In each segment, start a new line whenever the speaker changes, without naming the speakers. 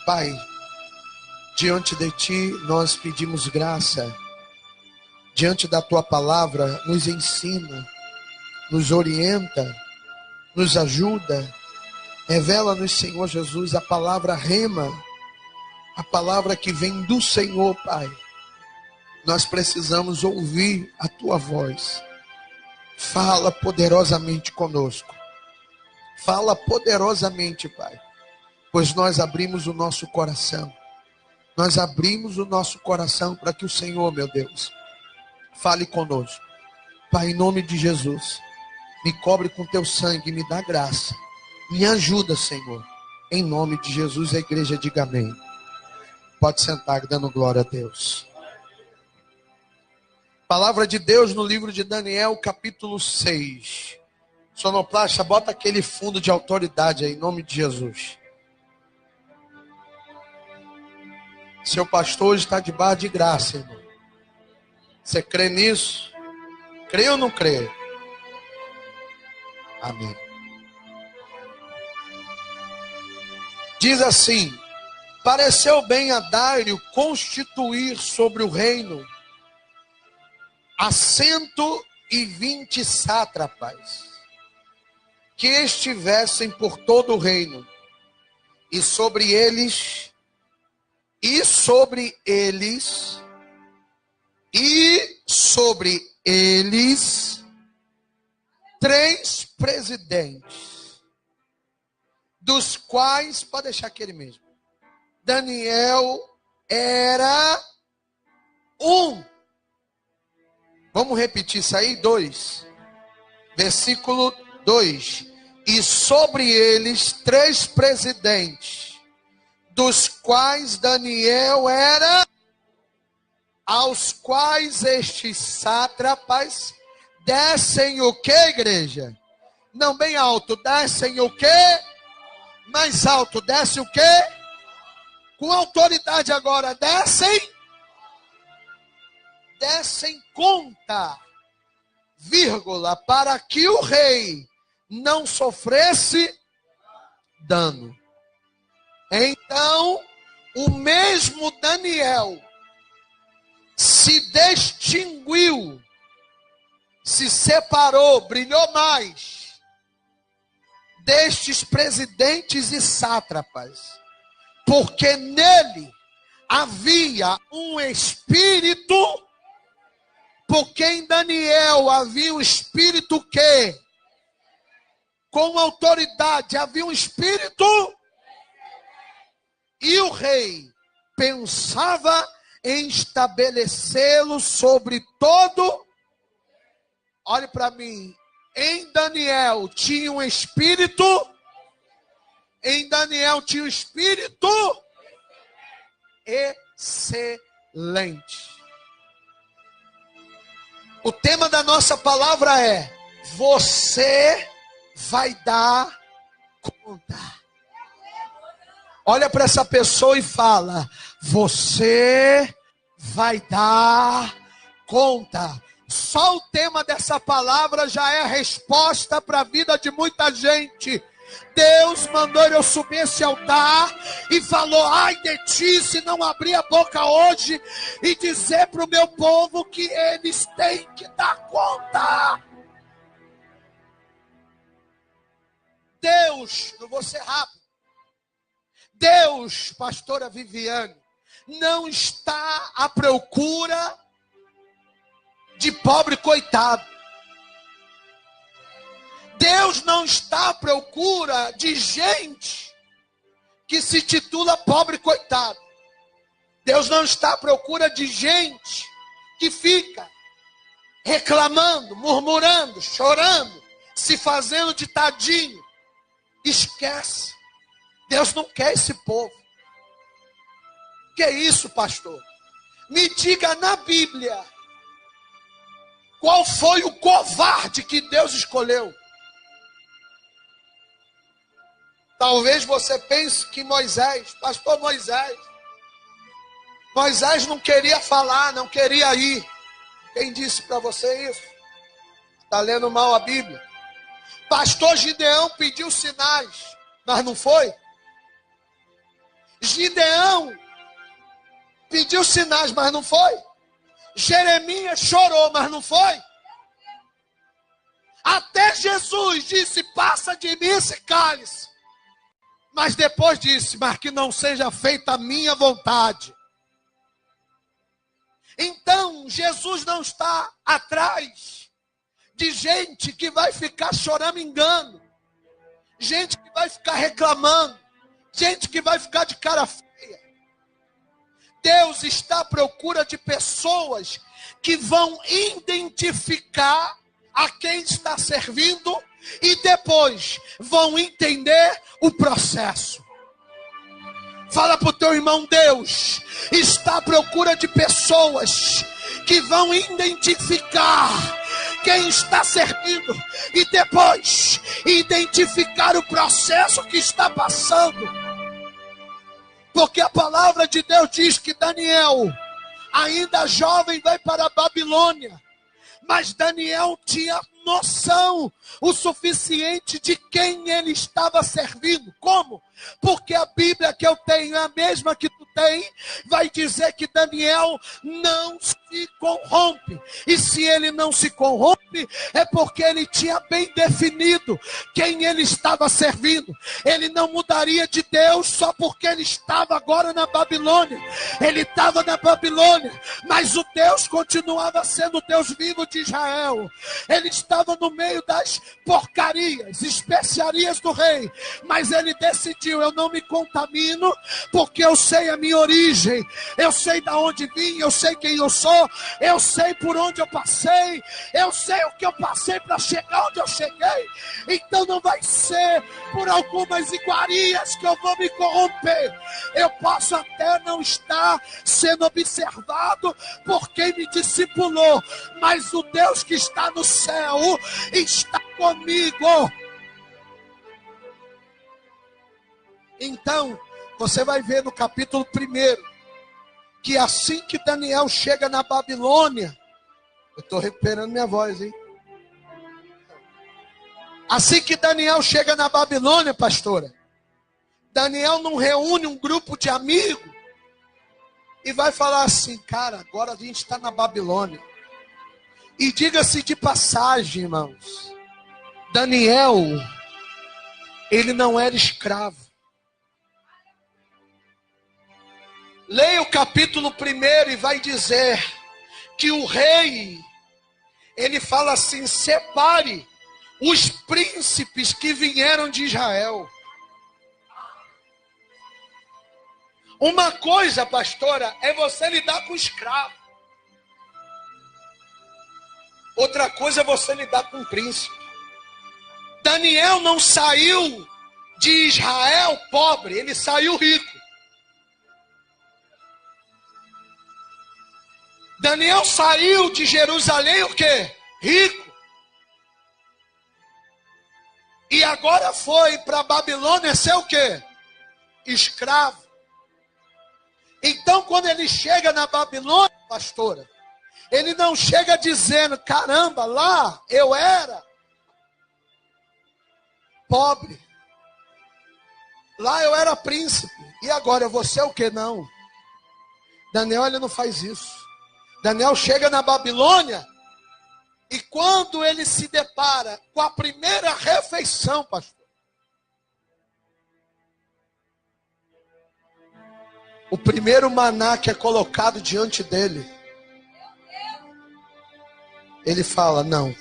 Pai, diante de Ti nós pedimos graça, diante da Tua palavra, nos ensina, nos orienta, nos ajuda, revela-nos, Senhor Jesus, a palavra rema, a palavra que vem do Senhor, Pai. Nós precisamos ouvir a Tua voz. Fala poderosamente conosco. Fala poderosamente, Pai. Pois nós abrimos o nosso coração. Nós abrimos o nosso coração para que o Senhor, meu Deus, fale conosco. Pai, em nome de Jesus, me cobre com Teu sangue, me dá graça. Me ajuda, Senhor. Em nome de Jesus, a igreja diga amém. Pode sentar, dando glória a Deus. Palavra de Deus no livro de Daniel, capítulo 6. Sonoplasta, bota aquele fundo de autoridade aí, em nome de Jesus. Seu pastor está debaixo de graça, irmão. Você crê nisso? Crê ou não crê? Amém. Diz assim: pareceu bem a Dário constituir sobre o reino 120 sátrapas, que estivessem por todo o reino, e sobre eles 3 presidentes, dos quais, pode deixar aquele mesmo, Daniel era um. Vamos repetir isso aí? 2. Versículo 2. E sobre eles 3 presidentes, dos quais Daniel era, aos quais estes sátrapas descem o que, igreja? Não bem alto, descem o que? Mais alto, desce o que? Com autoridade agora, descem conta, vírgula, para que o rei não sofresse dano. Então, o mesmo Daniel se distinguiu, se separou, brilhou mais destes presidentes e sátrapas, porque nele havia um espírito. Porque em Daniel havia um espírito que, com autoridade, havia um espírito, e o rei pensava em estabelecê-lo sobre todo. Olhe para mim, em Daniel tinha um espírito, excelente. O tema da nossa palavra é: você vai dar conta. Olha para essa pessoa e fala: você vai dar conta. Só o tema dessa palavra já é a resposta para a vida de muita gente. Deus mandou eu subir esse altar e falou: ai de ti se não abrir a boca hoje e dizer para o meu povo que eles têm que dar conta. Deus, não vou ser rápido, Deus, pastora Viviane, não está à procura de pobre coitado. Deus não está à procura de gente que se titula pobre coitado. Deus não está à procura de gente que fica reclamando, murmurando, chorando, se fazendo de tadinho. Esquece. Deus não quer esse povo. Que é isso, pastor? Me diga na Bíblia qual foi o covarde que Deus escolheu. Talvez você pense que Moisés, pastor Moisés não queria falar, não queria ir. Quem disse para você isso? Está lendo mal a Bíblia. Pastor Gideão pediu sinais, mas não foi. Gideão pediu sinais, mas não foi. Jeremias chorou, mas não foi. Até Jesus disse: passa de mim esse cálice. Mas depois disse: mas que não seja feita a minha vontade. Então, Jesus não está atrás de gente que vai ficar choramingando, gente que vai ficar reclamando, gente que vai ficar de cara feia. Deus está à procura de pessoas que vão identificar a quem está servindo e depois vão entender o processo. Fala para o teu irmão: Deus está à procura de pessoas que vão identificar quem está servindo e depois identificar o processo que está passando. Porque a palavra de Deus diz que Daniel, ainda jovem, vai para a Babilônia. Mas Daniel tinha noção o suficiente de quem ele estava servindo. Como? Porque a Bíblia que eu tenho, a mesma que tu tem, vai dizer que Daniel não se corrompe. E se ele não se corrompe, é porque ele tinha bem definido quem ele estava servindo. Ele não mudaria de Deus só porque ele estava agora na Babilônia. Ele estava na Babilônia, mas o Deus continuava sendo o Deus vivo de Israel. Ele estava no meio das porcarias, especiarias do rei, mas ele decidiu: eu não me contamino, porque eu sei a minha origem, eu sei de onde vim, eu sei quem eu sou, eu sei por onde eu passei, eu sei o que eu passei para chegar onde eu cheguei. Então não vai ser por algumas iguarias que eu vou me corromper. Eu posso até não estar sendo observado por quem me discipulou, mas o Deus que está no céu está comigo. Então, você vai ver no capítulo 1 que assim que Daniel chega na Babilônia, eu estou recuperando minha voz, hein? Assim que Daniel chega na Babilônia, pastora, Daniel não reúne um grupo de amigos e vai falar assim: cara, agora a gente está na Babilônia. E diga-se de passagem, irmãos, Daniel, ele não era escravo. Leia o capítulo 1 e vai dizer que o rei, ele fala assim: separe os príncipes que vieram de Israel. Uma coisa, pastora, é você lidar com escravo. Outra coisa é você lidar com príncipe. Daniel não saiu de Israel pobre, ele saiu rico. Daniel saiu de Jerusalém o quê? Rico. E agora foi para a Babilônia ser o quê? Escravo. Então quando ele chega na Babilônia, pastora, ele não chega dizendo: caramba, lá eu era pobre. Lá eu era príncipe. E agora eu vou ser o quê? Não. Daniel, ele não faz isso. Daniel chega na Babilônia e quando ele se depara com a primeira refeição, pastor, o primeiro maná que é colocado diante dele, ele fala: não,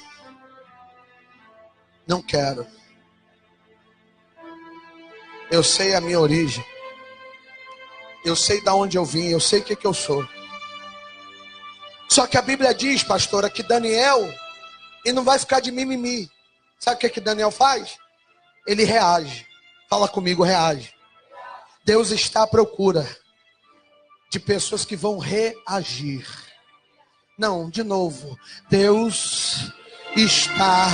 não quero. Eu sei a minha origem, eu sei de onde eu vim, eu sei o que eu sou. Só que a Bíblia diz, pastora, que Daniel, ele não vai ficar de mimimi. Sabe o que Daniel faz? Ele reage. Fala comigo, reage. Deus está à procura de pessoas que vão reagir. Não, de novo. Deus está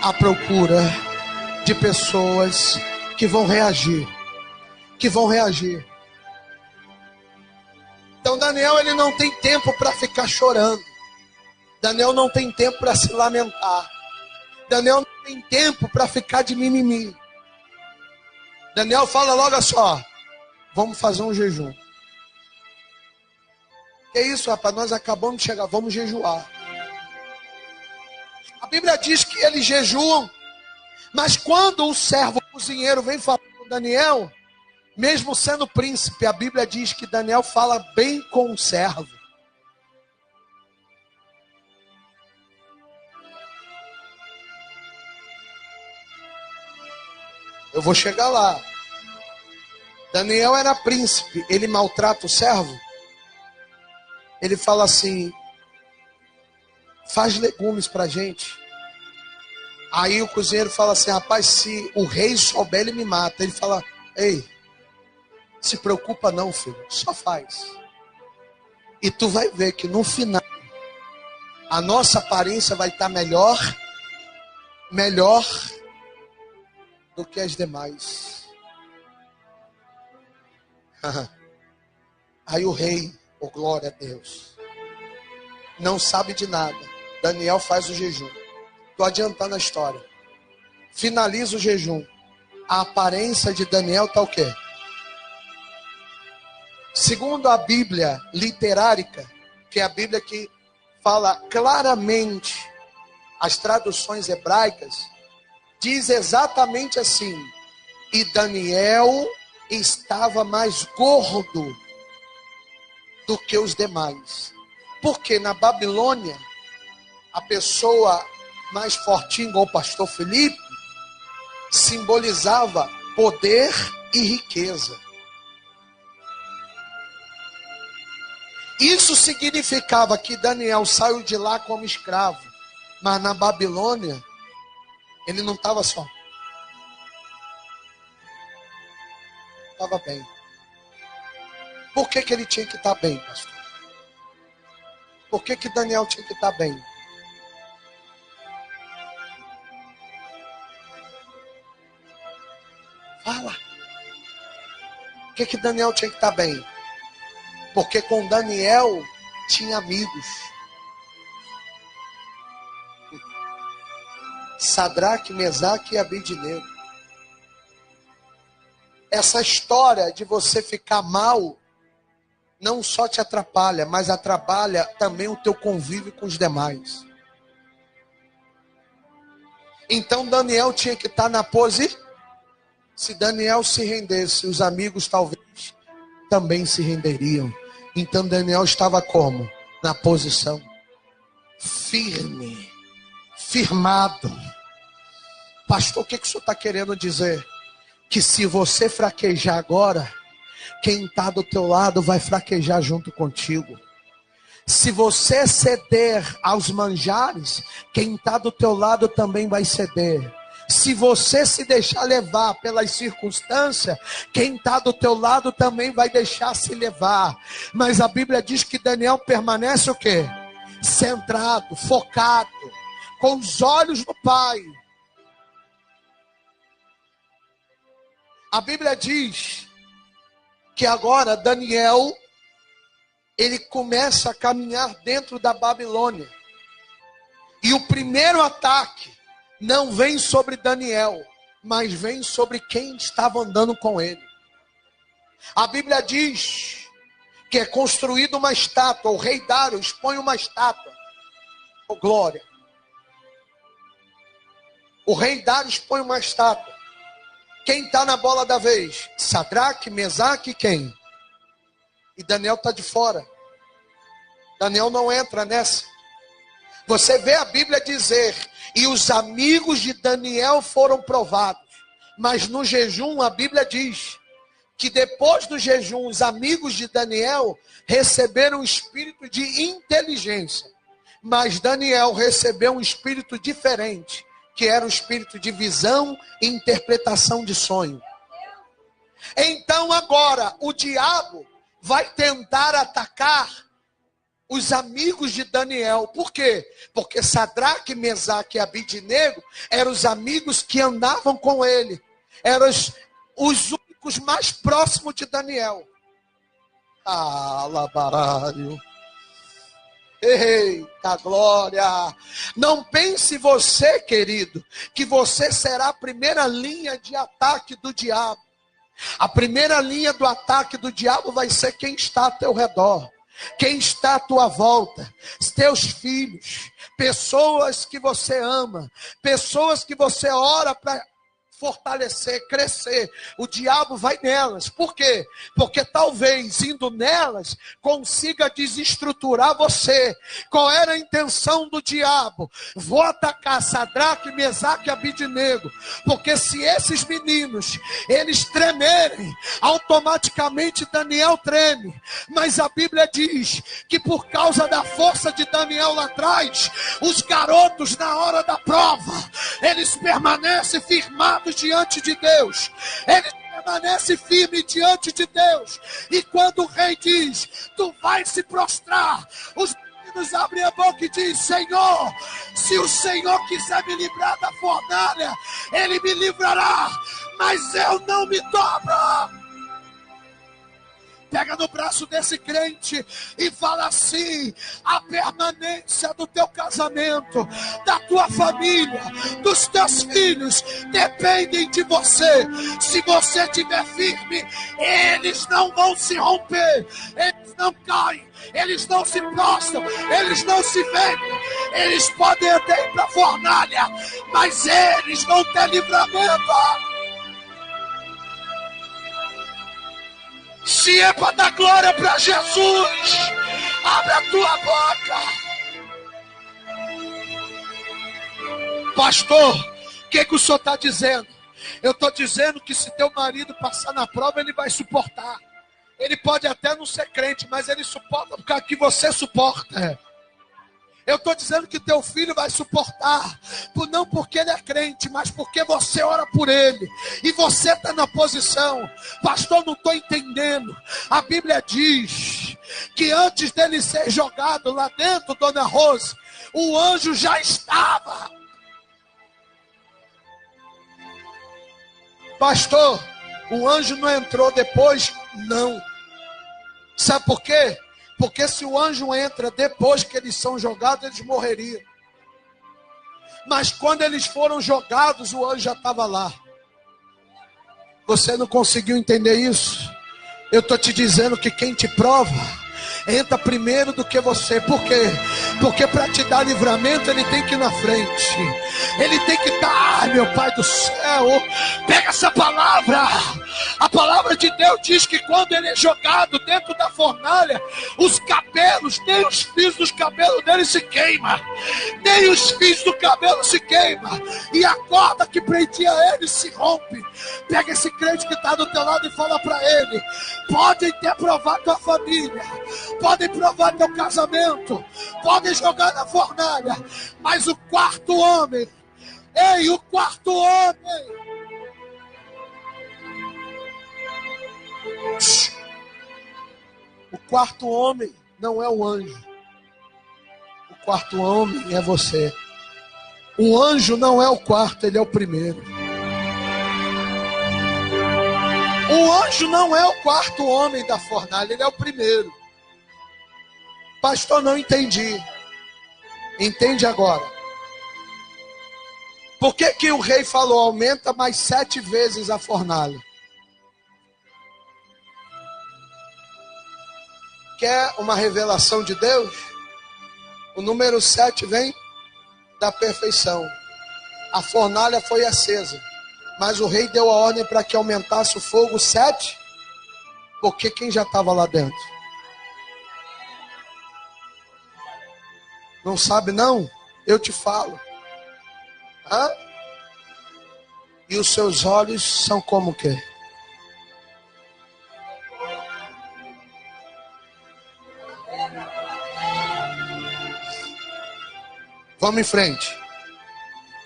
à procura de pessoas que vão reagir. Que vão reagir. Então Daniel, ele não tem tempo para ficar chorando. Daniel não tem tempo para se lamentar. Daniel não tem tempo para ficar de mimimi. Daniel fala logo só: vamos fazer um jejum. Que é isso, rapaz? Nós acabamos de chegar, vamos jejuar. A Bíblia diz que eles jejuam, mas quando o servo o cozinheiro vem falar com Daniel, mesmo sendo príncipe, a Bíblia diz que Daniel fala bem com o servo. Eu vou chegar lá. Daniel era príncipe, ele maltrata o servo. Ele fala assim: faz legumes pra gente. Aí o cozinheiro fala assim: rapaz, se o rei souber, ele me mata. Ele fala: ei, se preocupa não, filho, só faz. E tu vai ver que no final, a nossa aparência vai estar melhor do que as demais. Aí o rei, oh glória a Deus, não sabe de nada. Daniel faz o jejum. Estou adiantando a história. Finaliza o jejum. A aparência de Daniel está o quê? Segundo a Bíblia literárica, que é a Bíblia que fala claramente as traduções hebraicas, diz exatamente assim: e Daniel estava mais gordo do que os demais. Porque na Babilônia, a pessoa mais fortinha, igual o pastor Felipe, simbolizava poder e riqueza. Isso significava que Daniel saiu de lá como escravo. Mas na Babilônia, ele não estava só. Estava bem. Por que ele tinha que estar bem, pastor? Por que Daniel tinha que estar bem? Fala. Por que Daniel tinha que estar bem? Porque com Daniel tinha amigos. Sadraque, Mesaque e Abednego. Essa história de você ficar mal não só te atrapalha, mas atrapalha também o teu convívio com os demais. Então Daniel tinha que estar na pose. Se Daniel se rendesse, os amigos talvez também se renderiam. Então Daniel estava como? Na posição firme, firmado. Pastor, o que o senhor está querendo dizer? Que se você fraquejar agora, quem está do teu lado vai fraquejar junto contigo. Se você ceder aos manjares, quem está do teu lado também vai ceder. Se você se deixar levar pelas circunstâncias, quem está do teu lado também vai deixar se levar. Mas a Bíblia diz que Daniel permanece o quê? Centrado, focado, com os olhos no Pai. A Bíblia diz que agora Daniel, ele começa a caminhar dentro da Babilônia. E o primeiro ataque não vem sobre Daniel, mas vem sobre quem estava andando com ele. A Bíblia diz que é construída uma estátua. O rei Dário expõe uma estátua. Oh, glória. O rei Dário expõe uma estátua. Quem está na bola da vez? Sadraque, Mesaque e quem? E Daniel está de fora. Daniel não entra nessa. Você vê a Bíblia dizer: e os amigos de Daniel foram provados. Mas no jejum a Bíblia diz que depois do jejum os amigos de Daniel receberam um espírito de inteligência. Mas Daniel recebeu um espírito diferente, que era o espírito de visão e interpretação de sonho. Então agora o diabo vai tentar atacar os amigos de Daniel. Por quê? Porque Sadraque, Mesaque e Abednego eram os amigos que andavam com ele. Eram os únicos mais próximos de Daniel. Ah, labarário. Eita glória! Não pense você, querido, que você será a primeira linha de ataque do diabo. A primeira linha do ataque do diabo vai ser quem está ao teu redor, quem está à tua volta, teus filhos, pessoas que você ama, pessoas que você ora para fortalecer, crescer. O diabo vai nelas. Por quê? Porque talvez indo nelas consiga desestruturar você. Qual era a intenção do diabo? Vou atacar Sadraque, Mesaque e Abidnego, porque se esses meninos eles tremerem, automaticamente Daniel treme. Mas a Bíblia diz que por causa da força de Daniel lá atrás, os garotos na hora da prova, eles permanecem firmados diante de Deus, eles permanecem firmes diante de Deus. E quando o rei diz, tu vais se prostrar, os meninos abrem a boca e dizem, Senhor, se o Senhor quiser me livrar da fornalha, Ele me livrará, mas eu não me dobro. Pega no braço desse crente e fala assim: a permanência do teu casamento, da tua família, dos teus filhos, dependem de você. Se você estiver firme, eles não vão se romper, eles não caem, eles não se prostram, eles não se vendem. Eles podem até ir para a fornalha, mas eles vão ter livramento. Se é para dar glória para Jesus, abre a tua boca. Pastor, o que o senhor está dizendo? Eu estou dizendo que se teu marido passar na prova, ele vai suportar. Ele pode até não ser crente, mas ele suporta por causa que você suporta. Eu estou dizendo que teu filho vai suportar, não porque ele é crente, mas porque você ora por ele, e você está na posição. Pastor, não estou entendendo. A Bíblia diz que antes dele ser jogado lá dentro, dona Rose, o anjo já estava. Pastor, o anjo não entrou depois? Não. Sabe por quê? Porque se o anjo entra depois que eles são jogados, eles morreriam. Mas quando eles foram jogados, o anjo já estava lá. Você não conseguiu entender isso? Eu estou te dizendo que quem te prova entra primeiro do que você. Por quê? Porque para te dar livramento, ele tem que ir na frente. Ele tem que estar, meu Pai do céu. Pega essa palavra. A palavra de Deus diz que quando ele é jogado dentro da fornalha, os cabelos, nem os fios dos cabelos dele se queimam. Nem os fios do cabelo se queimam. E a corda que prendia ele se rompe. Pega esse crente que está do teu lado e fala para ele: podem ter provado tua família, podem provar teu casamento, podem jogar na fornalha, mas o quarto homem, o quarto homem, o quarto homem não é o anjo. O quarto homem é você. O anjo não é o quarto, ele é o primeiro. O anjo não é o quarto homem da fornalha, ele é o primeiro. Pastor, não entendi. Entende agora. Por que o rei falou, aumenta mais 7 vezes a fornalha? Quer uma revelação de Deus? O número 7 vem da perfeição. A fornalha foi acesa, mas o rei deu a ordem para que aumentasse o fogo 7, porque quem já estava lá dentro? Não sabe não? Eu te falo. Hã? E os seus olhos são como o quê? Vamos em frente.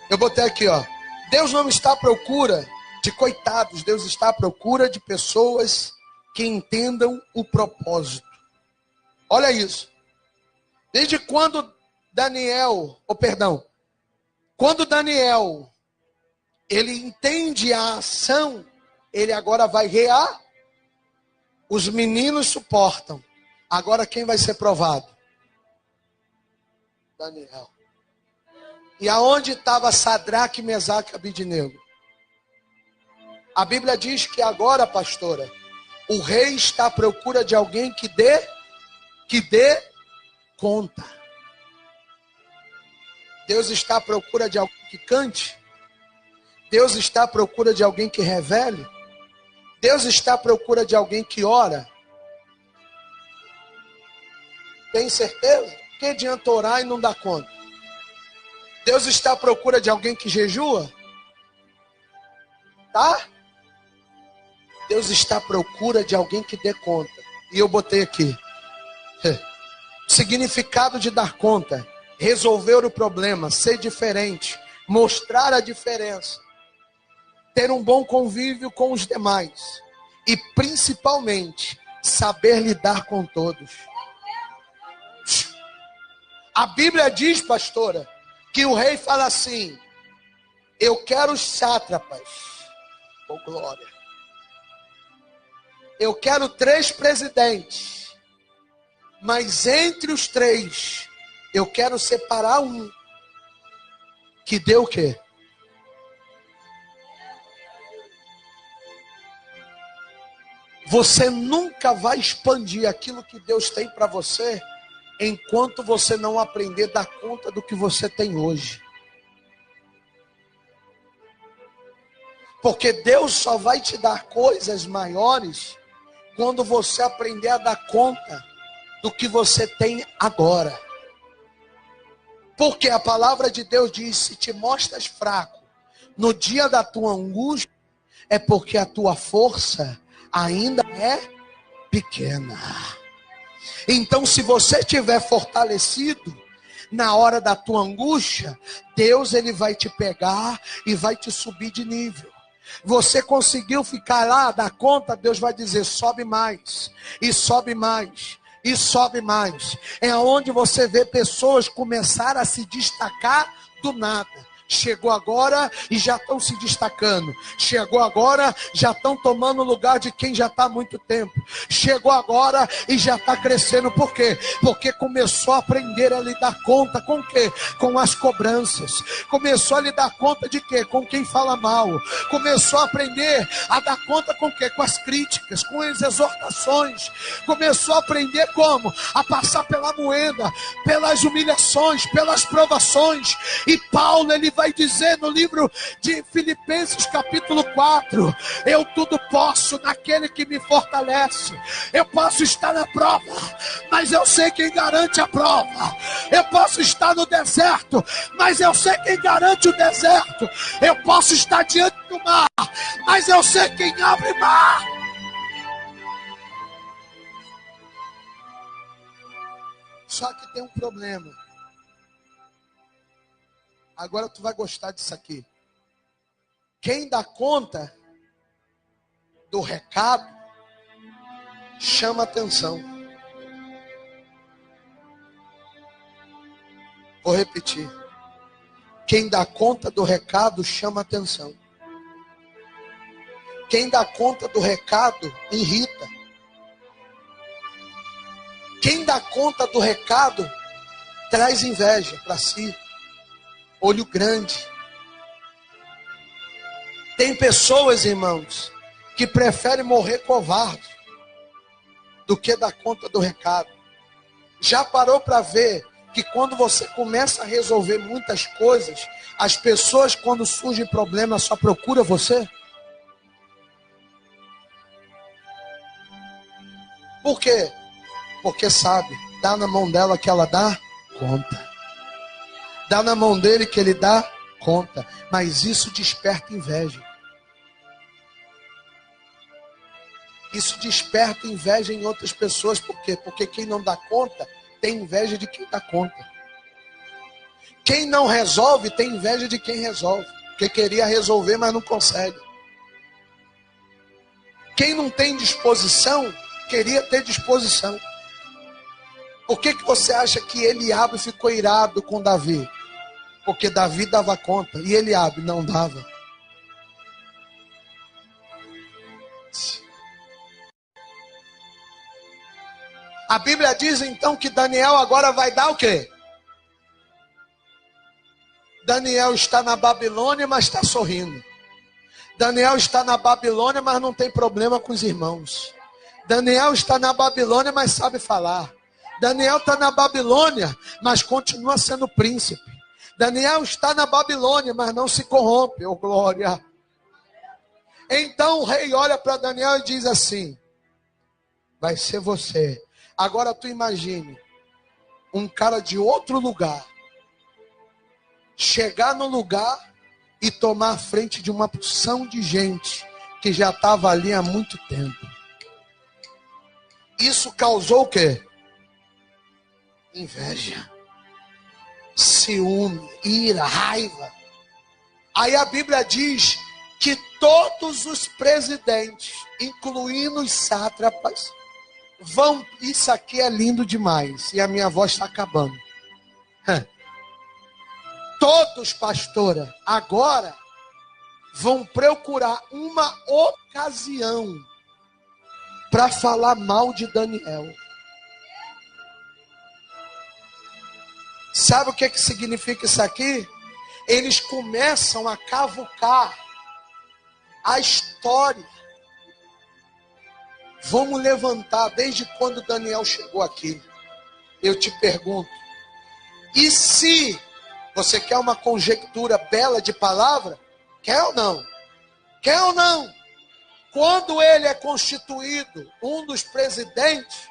Eu botei aqui, ó. Deus não está à procura de coitados. Deus está à procura de pessoas que entendam o propósito. Olha isso. Desde quando quando Daniel, ele entende a ação, ele agora vai rear. Os meninos suportam. Agora quem vai ser provado? Daniel. E aonde estava Sadraque, Mesaque e Abidnego? A Bíblia diz que agora, pastora, o rei está à procura de alguém que dê conta. Deus está à procura de alguém que cante. Deus está à procura de alguém que revele. Deus está à procura de alguém que ora. Tem certeza? Que adianta orar e não dar conta? Deus está à procura de alguém que jejua? Tá? Deus está à procura de alguém que dê conta. E eu botei aqui. O significado de dar conta: resolver o problema, ser diferente, mostrar a diferença, ter um bom convívio com os demais e principalmente saber lidar com todos. A Bíblia diz, pastora, que o rei fala assim: eu quero os sátrapas. Oh, glória. Eu quero 3 presidentes, mas entre os 3, eu quero separar um que dê o quê? Você nunca vai expandir aquilo que Deus tem para você enquanto você não aprender a dar conta do que você tem hoje. Porque Deus só vai te dar coisas maiores quando você aprender a dar conta do que você tem agora. Porque a palavra de Deus diz: se te mostras fraco no dia da tua angústia, é porque a tua força ainda é pequena. Então, se você estiver fortalecido na hora da tua angústia, Deus ele vai te pegar e vai te subir de nível. Você conseguiu ficar lá, dar conta, Deus vai dizer: sobe mais, e sobe mais, e sobe mais. É onde você vê pessoas começar a se destacar do nada. Chegou agora e já estão se destacando. Chegou agora, já estão tomando o lugar de quem já está há muito tempo. Chegou agora e já está crescendo. Por quê? Porque começou a aprender a lidar conta com o quê? Com as cobranças. Começou a lidar conta de quê? Com quem fala mal. Começou a aprender a dar conta com o quê? Com as críticas, com as exortações. Começou a aprender como? A passar pela moeda, pelas humilhações, pelas provações. E Paulo, ele vai dizer no livro de Filipenses capítulo 4, eu tudo posso naquele que me fortalece. Eu posso estar na prova, mas eu sei quem garante a prova. Eu posso estar no deserto, mas eu sei quem garante o deserto. Eu posso estar diante do mar, mas eu sei quem abre mar. Só que tem um problema. Agora tu vai gostar disso aqui. Quem dá conta do recado chama atenção. Vou repetir. Quem dá conta do recado chama atenção. Quem dá conta do recado irrita. Quem dá conta do recado traz inveja para si. Olho grande. Tem pessoas, irmãos, que preferem morrer covarde do que dar conta do recado. Já parou para ver que quando você começa a resolver muitas coisas, as pessoas, quando surge problema, só procuram você? Por quê? Porque sabe, dá na mão dela que ela dá conta. Dá na mão dele que ele dá conta. Mas isso desperta inveja. Isso desperta inveja em outras pessoas. Por quê? Porque quem não dá conta tem inveja de quem dá conta. Quem não resolve tem inveja de quem resolve. Porque queria resolver, mas não consegue. Quem não tem disposição, queria ter disposição. Por que você acha que Eliabe ficou irado com Davi? Porque Davi dava conta e Eliabe não dava. A Bíblia diz então que Daniel agora vai dar o quê? Daniel está na Babilônia, mas está sorrindo. Daniel está na Babilônia, mas não tem problema com os irmãos. Daniel está na Babilônia, mas sabe falar. Daniel está na Babilônia, mas continua sendo príncipe. Daniel está na Babilônia, mas não se corrompe, oh glória. Então o rei olha para Daniel e diz assim: vai ser você. Agora tu imagine, um cara de outro lugar, chegar no lugar e tomar a frente de uma porção de gente que já estava ali há muito tempo. Isso causou o quê? Inveja, ciúme, ira, raiva. Aí a Bíblia diz que todos os presidentes, incluindo os sátrapas, vão... Isso aqui é lindo demais, e a minha voz está acabando. Todos, pastora, agora vão procurar uma ocasião para falar mal de Daniel. Sabe o que significa isso aqui? Eles começam a cavucar a história. Vamos levantar desde quando Daniel chegou aqui. Eu te pergunto, e se você quer uma conjectura bela de palavra? Quer ou não? Quer ou não? Quando ele é constituído um dos presidentes,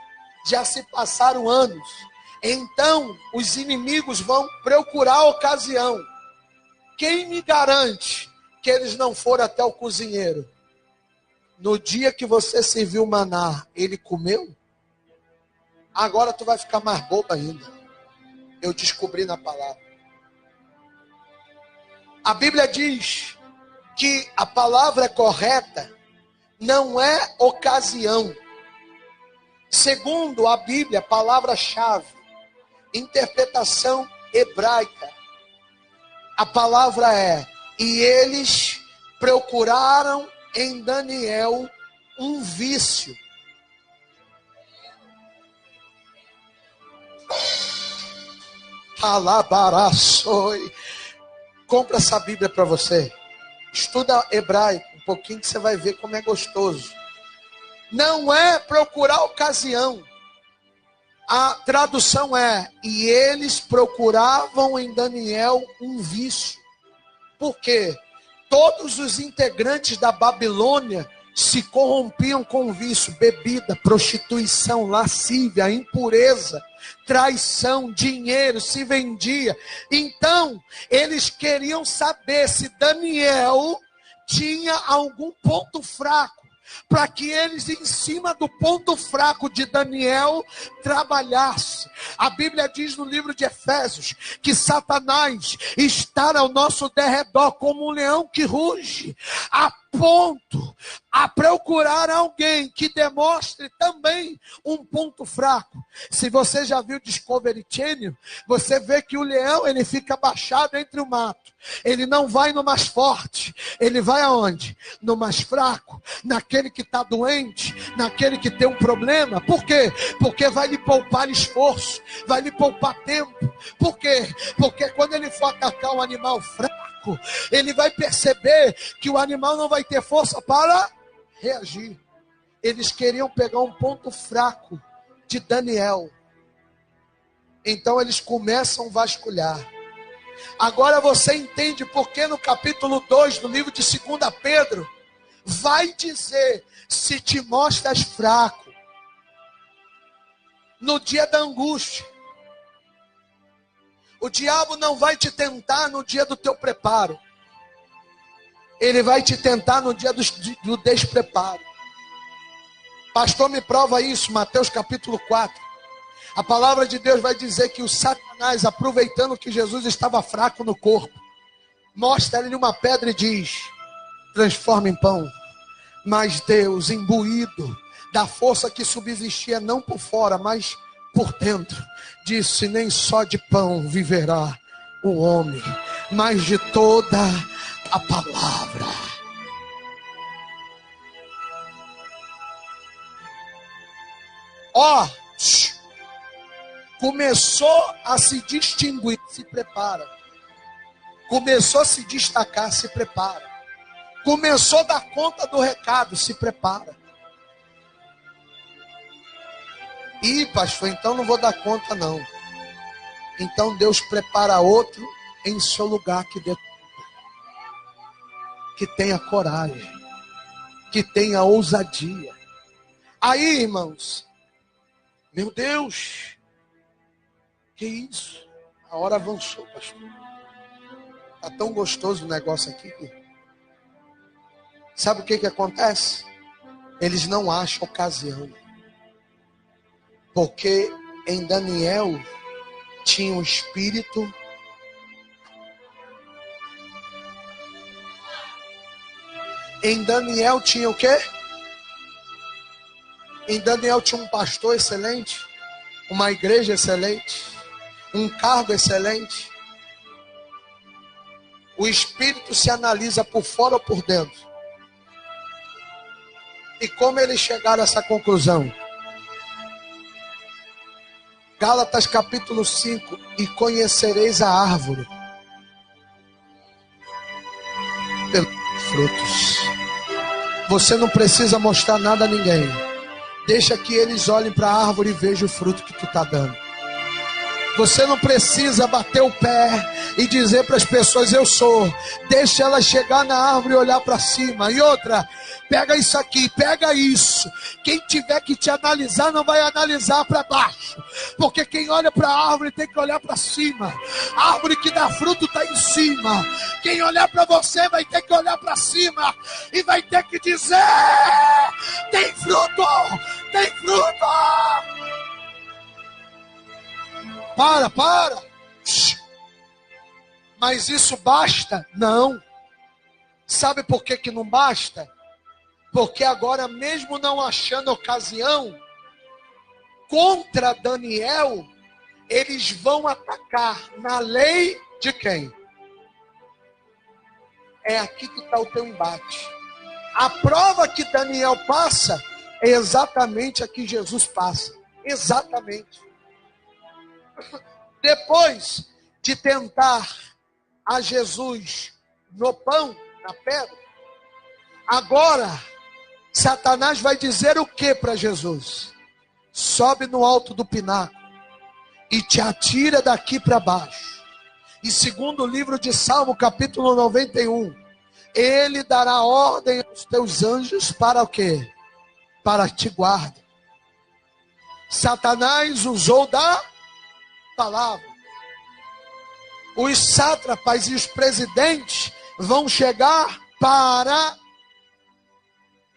já se passaram anos. Então, os inimigos vão procurar a ocasião. Quem me garante que eles não foram até o cozinheiro? No dia que você serviu maná, ele comeu? Agora tu vai ficar mais bobo ainda. Eu descobri na palavra. A Bíblia diz que a palavra correta não é ocasião. Segundo a Bíblia, palavra-chave, interpretação hebraica, a palavra é: e eles procuraram em Daniel um vício. Alabaraçoi. Compra essa Bíblia para você. Estuda hebraico um pouquinho que você vai ver como é gostoso. Não é procurar ocasião. A tradução é: e eles procuravam em Daniel um vício. Por quê? Todos os integrantes da Babilônia se corrompiam com vício: bebida, prostituição, lascívia, impureza, traição, dinheiro, se vendia. Então, eles queriam saber se Daniel tinha algum ponto fraco, para que eles, em cima do ponto fraco de Daniel, trabalhassem. A Bíblia diz no livro de Efésios que Satanás está ao nosso derredor como um leão que ruge, a ponto a procurar alguém que demonstre também um ponto fraco. Se você já viu Discovery Channel, você vê que o leão, ele fica abaixado entre o mato. Ele não vai no mais forte. Ele vai aonde? No mais fraco, naquele que está doente, naquele que tem um problema. Por quê? Porque vai lhe poupar esforço, vai lhe poupar tempo. Por quê? Porque quando ele for atacar um animal fraco, ele vai perceber que o animal não vai ter força para reagir. Eles queriam pegar um ponto fraco de Daniel. Então eles começam a vasculhar. Agora você entende porque no capítulo 2 do livro de 2 Pedro vai dizer: se te mostras fraco no dia da angústia, o diabo não vai te tentar no dia do teu preparo. Ele vai te tentar no dia do despreparo. Pastor, me prova isso, Mateus capítulo 4. A palavra de Deus vai dizer que o Satanás, aproveitando que Jesus estava fraco no corpo, mostra-lhe uma pedra e diz: transforma em pão. Mas Deus, imbuído da força que subsistia não por fora, mas por dentro, disse: nem só de pão viverá o homem, mas de toda a palavra. Ó, começou a se distinguir, se prepara. Começou a se destacar, se prepara. Começou a dar conta do recado, se prepara. Ih, pastor, então não vou dar conta não. Então Deus prepara outro em seu lugar que dê conta. Que tenha coragem. Que tenha ousadia. Aí, irmãos, meu Deus, que isso? A hora avançou, pastor. Tá tão gostoso o negócio aqui. Sabe o que acontece? Eles não acham ocasião. Porque em Daniel tinha um espírito. Em Daniel tinha o quê? Em Daniel tinha um pastor excelente, uma igreja excelente, um cargo excelente. O espírito se analisa por fora ou por dentro. E como eles chegaram a essa conclusão? Gálatas capítulo 5. E conhecereis a árvore pelos frutos. Você não precisa mostrar nada a ninguém. Deixa que eles olhem para a árvore e vejam o fruto que tu está dando. Você não precisa bater o pé e dizer para as pessoas eu sou. Deixa elas chegar na árvore e olhar para cima. E outra, pega isso aqui, pega isso. Quem tiver que te analisar não vai analisar para baixo. Porque quem olha para a árvore tem que olhar para cima. A árvore que dá fruto está em cima. Quem olhar para você vai ter que olhar para cima. E vai ter que dizer, tem fruto, tem fruto. Para. Mas isso basta? Não. Sabe por que não basta? Porque agora, mesmo não achando ocasião, contra Daniel, eles vão atacar na lei de quem? É aqui que está o teu embate. A prova que Daniel passa é exatamente a que Jesus passa. Exatamente. Depois de tentar a Jesus no pão, na pedra, agora Satanás vai dizer o que para Jesus? Sobe no alto do pináculo e te atira daqui para baixo. E segundo o livro de Salmo, capítulo 91, ele dará ordem aos teus anjos para o quê? Para te guardar. Satanás usou da palavra. Os sátrapas e os presidentes vão chegar para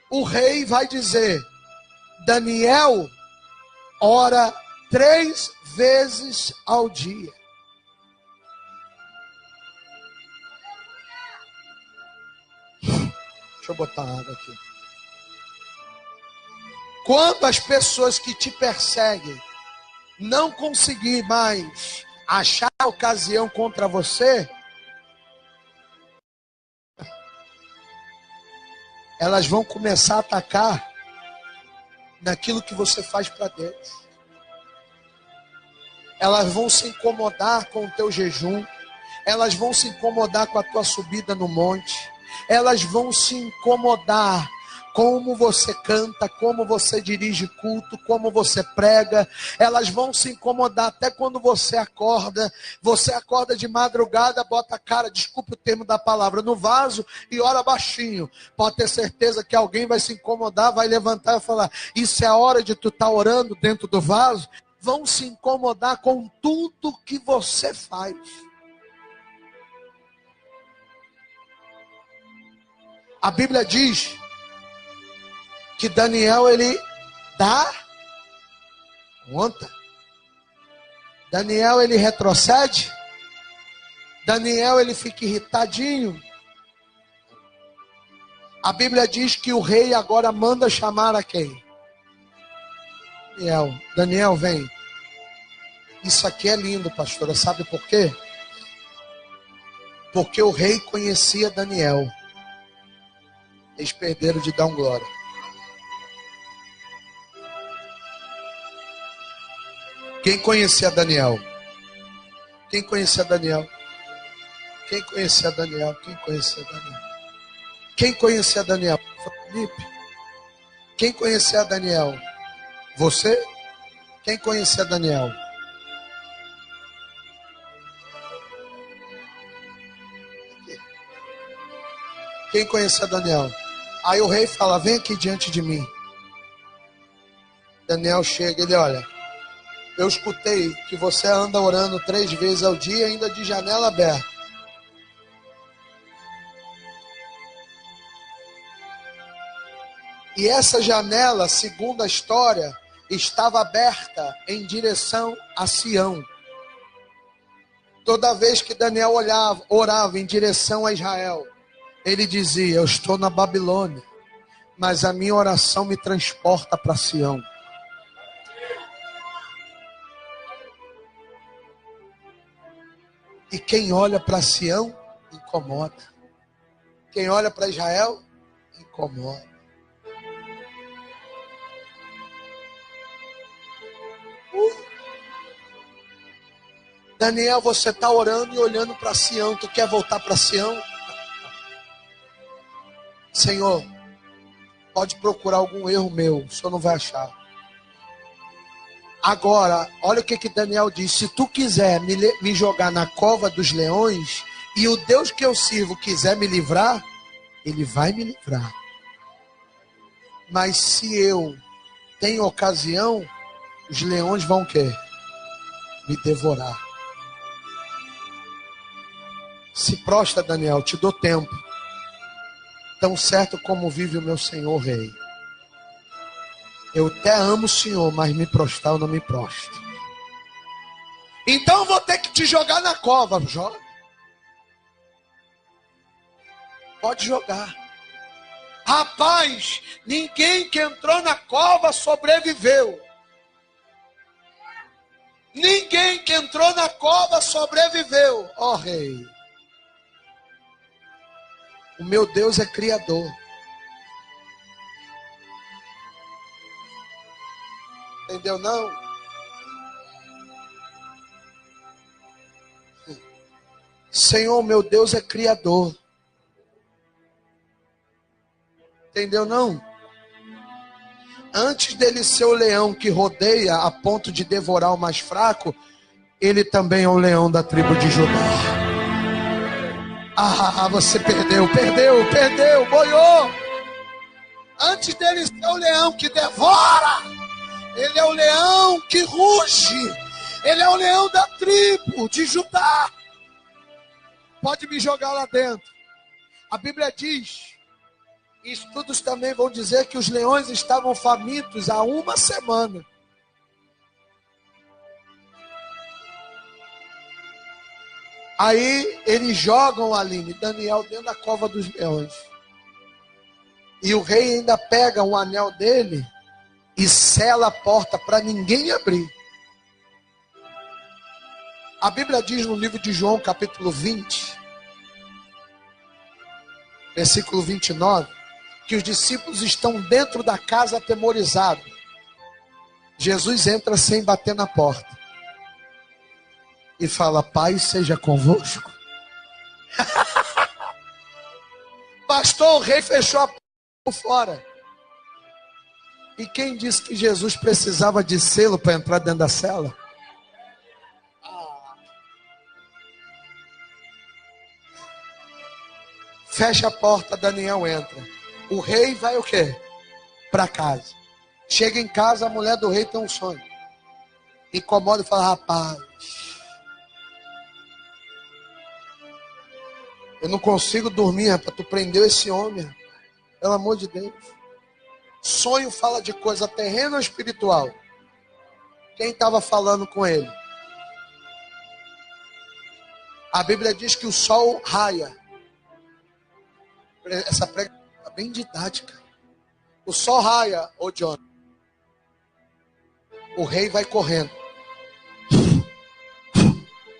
o rei, vai dizer: Daniel ora 3 vezes ao dia. Deixa eu botar água aqui. Quando as pessoas que te perseguem não conseguir mais achar ocasião contra você, elas vão começar a atacar naquilo que você faz para Deus. Elas vão se incomodar com o teu jejum. Elas vão se incomodar com a tua subida no monte. Elas vão se incomodar como você canta, como você dirige culto, como você prega. Elas vão se incomodar até quando você acorda. Você acorda de madrugada, bota a cara, desculpa o termo da palavra, no vaso e ora baixinho. Pode ter certeza que alguém vai se incomodar, vai levantar e falar: isso é a hora de tu estar orando dentro do vaso? Vão se incomodar com tudo que você faz. A Bíblia diz que Daniel, ele dá conta. Daniel, ele retrocede. Daniel, ele fica irritadinho. A Bíblia diz que o rei agora manda chamar a quem? Daniel. Daniel, vem. Isso aqui é lindo, pastora. Sabe por quê? Porque o rei conhecia Daniel. Eles perderam de dar um glória. Quem conhecia Daniel? Quem conhecia Daniel? Quem conhecia Daniel? Quem conhecia Daniel? Quem conhecia Daniel? Felipe. Quem conhecia Daniel? Você? Quem conhecia Daniel? Quem conhecia Daniel? Aí o rei fala, vem aqui diante de mim. Daniel chega, ele olha, eu escutei que você anda orando 3 vezes ao dia, ainda de janela aberta. E essa janela, segundo a história, estava aberta em direção a Sião. Toda vez que Daniel orava em direção a Israel, ele dizia, eu estou na Babilônia, mas a minha oração me transporta para Sião. E quem olha para Sião, incomoda. Quem olha para Israel, incomoda. Daniel, você está orando e olhando para Sião. Tu quer voltar para Sião? Senhor, pode procurar algum erro meu, o Senhor não vai achar. Agora, olha o que Daniel diz. Se tu quiser me jogar na cova dos leões, e o Deus que eu sirvo quiser me livrar, Ele vai me livrar. Mas se eu tenho ocasião, os leões vão o quê? Me devorar. Se prostra, Daniel, te dou tempo. Tão certo como vive o meu Senhor Rei. Eu até amo o Senhor, mas me prostrar eu não me prostro. Então eu vou ter que te jogar na cova. Joga. Pode jogar. Rapaz, ninguém que entrou na cova sobreviveu. Ninguém que entrou na cova sobreviveu. Ó Rei. O meu Deus é criador. Entendeu não? Senhor, meu Deus é criador. Entendeu não? Antes dele ser o leão que rodeia a ponto de devorar o mais fraco, ele também é o leão da tribo de Judá. Ah, você perdeu, boiou. Antes dele ser o leão que devora, ele é o leão que ruge. Ele é o leão da tribo de Judá. Pode me jogar lá dentro. A Bíblia diz, estudos também vão dizer que os leões estavam famintos há 1 semana. Aí eles jogam ali, Daniel dentro da cova dos leões. E o rei ainda pega um anel dele e sela a porta para ninguém abrir. A Bíblia diz no livro de João, capítulo 20, versículo 29, que os discípulos estão dentro da casa atemorizados. Jesus entra sem bater na porta e fala, Pai seja convosco. Pastor, o rei fechou a porta por fora. E quem disse que Jesus precisava de selo para entrar dentro da cela? Fecha a porta, Daniel entra. O rei vai o quê? Para casa. Chega em casa, a mulher do rei tem um sonho. Incomoda e fala, rapaz, eu não consigo dormir, rapaz, tu prendeu esse homem, rapaz. Pelo amor de Deus. Sonho fala de coisa terrena ou espiritual? Quem estava falando com ele? A Bíblia diz que o sol raia. Essa prega é bem didática. O sol raia, ô John. O rei vai correndo.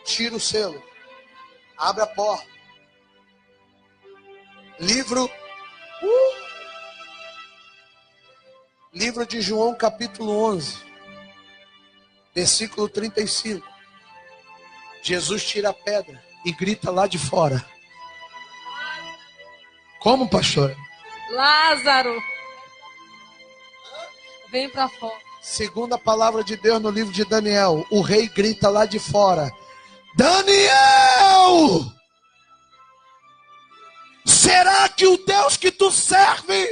Tira o selo. Abre a porta. Livro de João, capítulo 11, versículo 35. Jesus tira a pedra e grita lá de fora: Como, pastora?
Lázaro, vem para fora.
Segundo a palavra de Deus no livro de Daniel, o rei grita lá de fora: Daniel! Será que o Deus que tu serve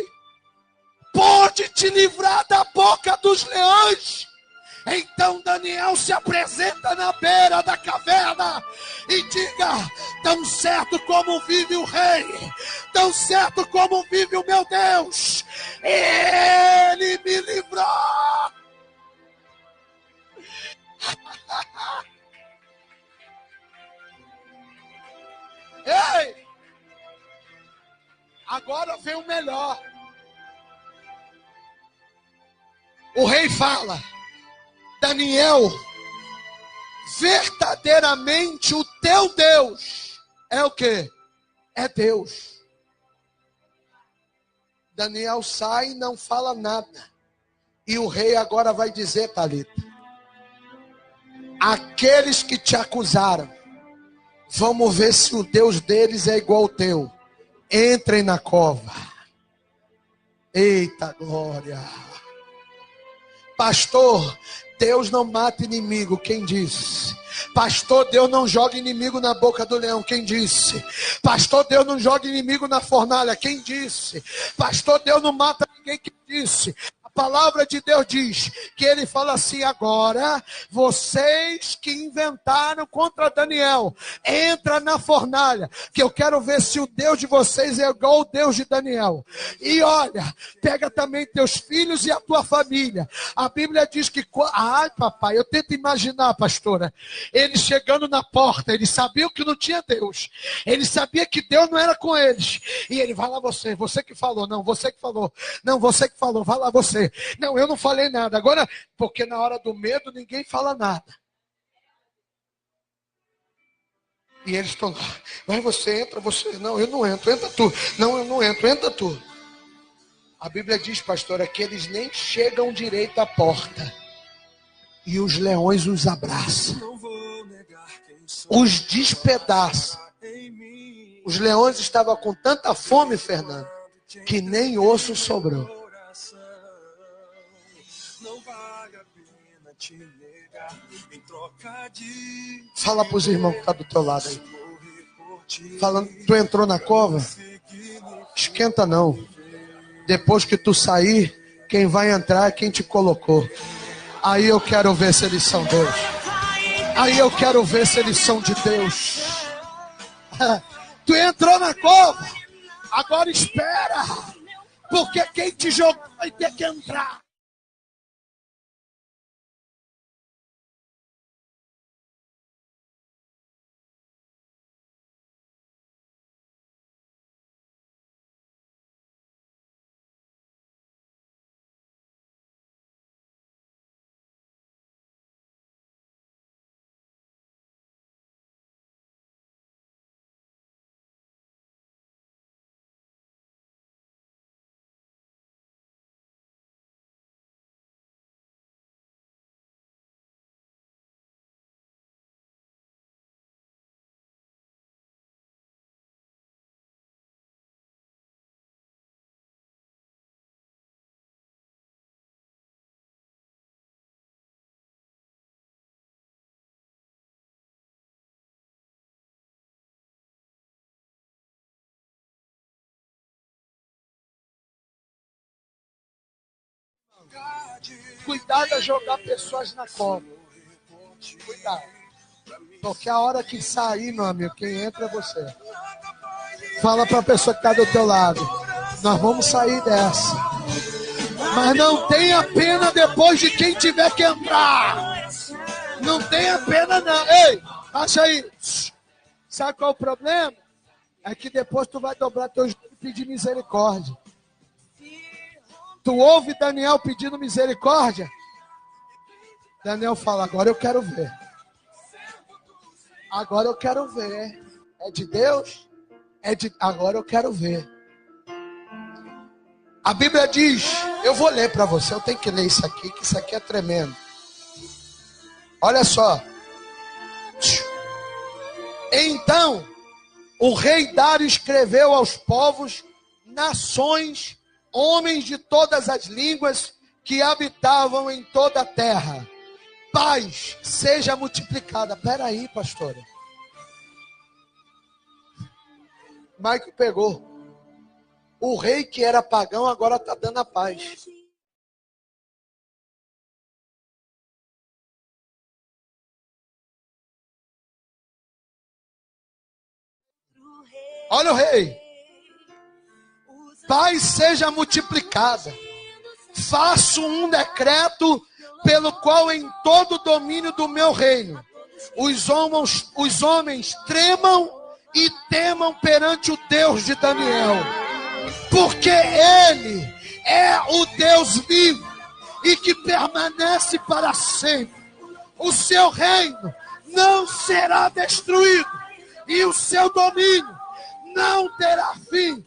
pode te livrar da boca dos leões? Então Daniel se apresenta na beira da caverna e diga: tão certo como vive o rei, tão certo como vive o meu Deus, ele me livrou. Ei! Agora vem o melhor. O rei fala: Daniel, verdadeiramente o teu Deus é o quê? É Deus. Daniel sai e não fala nada. E o rei agora vai dizer, Talita: aqueles que te acusaram, vamos ver se o Deus deles é igual ao teu. Entrem na cova. Eita glória. Pastor, Deus não mata inimigo, quem disse? Pastor, Deus não joga inimigo na boca do leão, quem disse? Pastor, Deus não joga inimigo na fornalha, quem disse? Pastor, Deus não mata ninguém, quem disse? A palavra de Deus diz que ele fala assim: agora, vocês que inventaram contra Daniel, entra na fornalha, que eu quero ver se o Deus de vocês é igual ao Deus de Daniel. E olha, pega também teus filhos e a tua família. A Bíblia diz que, ai papai, eu tento imaginar, pastora, eles chegando na porta, eles sabiam que não tinha Deus, eles sabiam que Deus não era com eles, e ele vai lá, você que falou, não, você que falou, não, você que falou, vai lá você, não, eu não falei nada, agora, porque na hora do medo ninguém fala nada, e eles estão lá, vai você, entra você, não, eu não entro, entra tu, não, eu não entro, entra tu. A Bíblia diz, pastora, que eles nem chegam direito à porta, e os leões os abraçam, os despedaçam. Os leões estavam com tanta fome, Fernando, que nem osso sobrou. Fala para os irmãos que estão do teu lado aí. Falando, tu entrou na cova? Esquenta não. Depois que tu sair, quem vai entrar é quem te colocou. Aí eu quero ver se eles são Deus. Aí eu quero ver se eles são de Deus. Tu entrou na cova, agora espera, porque quem te jogou vai ter que entrar. Cuidado a jogar pessoas na cova. Cuidado. Porque a hora que sair, meu amigo, quem entra é você. Fala para a pessoa que está do teu lado: nós vamos sair dessa. Mas não tenha pena depois de quem tiver que entrar. Não tenha pena não. Ei, acha aí. Sabe qual é o problema? É que depois tu vai dobrar teus joelhos e pedir misericórdia. Tu ouve Daniel pedindo misericórdia? Daniel fala: agora eu quero ver. Agora eu quero ver. É de Deus? Agora eu quero ver. A Bíblia diz, eu vou ler para você, eu tenho que ler isso aqui, que isso aqui é tremendo. Olha só. Então, o rei Dário escreveu aos povos nações, homens de todas as línguas que habitavam em toda a terra. Paz seja multiplicada. Peraí, pastora. Michael pegou. O rei que era pagão agora está dando a paz. Olha o rei. Paz seja multiplicada. Faço um decreto pelo qual em todo o domínio do meu reino os homens tremam e temam perante o Deus de Daniel. Porque Ele é o Deus vivo e que permanece para sempre. O seu reino não será destruído e o seu domínio não terá fim.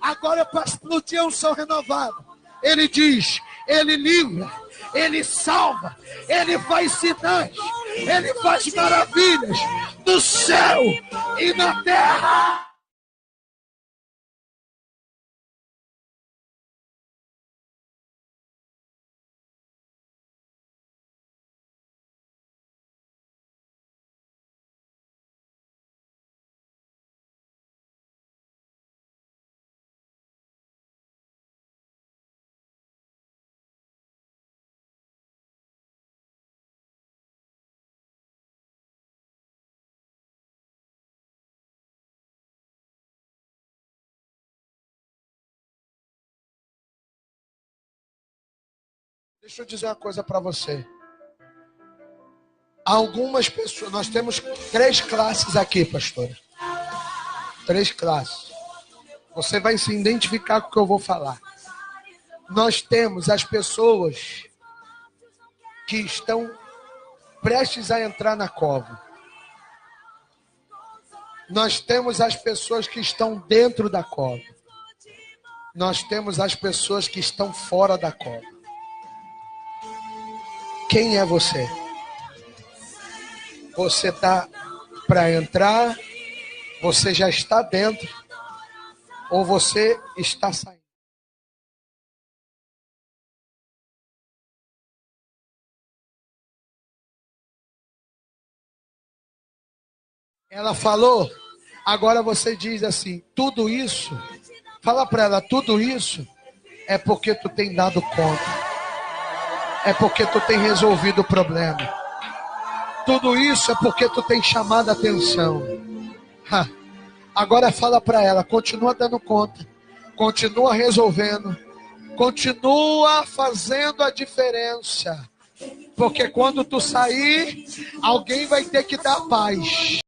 Agora para explodir a unção renovada. Ele diz, Ele livra, Ele salva, Ele faz sinais, Ele faz maravilhas no céu e na terra. Deixa eu dizer uma coisa para você. Algumas pessoas, nós temos 3 classes aqui, pastora. 3 classes. Você vai se identificar com o que eu vou falar. Nós temos as pessoas que estão prestes a entrar na cova. Nós temos as pessoas que estão dentro da cova. Nós temos as pessoas que estão fora da cova. Quem é você? Você está para entrar? Você já está dentro? Ou você está saindo? Ela falou, agora você diz assim, tudo isso, fala para ela, tudo isso é porque tu tem dado conta. É porque tu tem resolvido o problema. Tudo isso é porque tu tem chamado a atenção. Agora fala para ela, continua dando conta, continua resolvendo, continua fazendo a diferença. Porque quando tu sair, alguém vai ter que dar paz.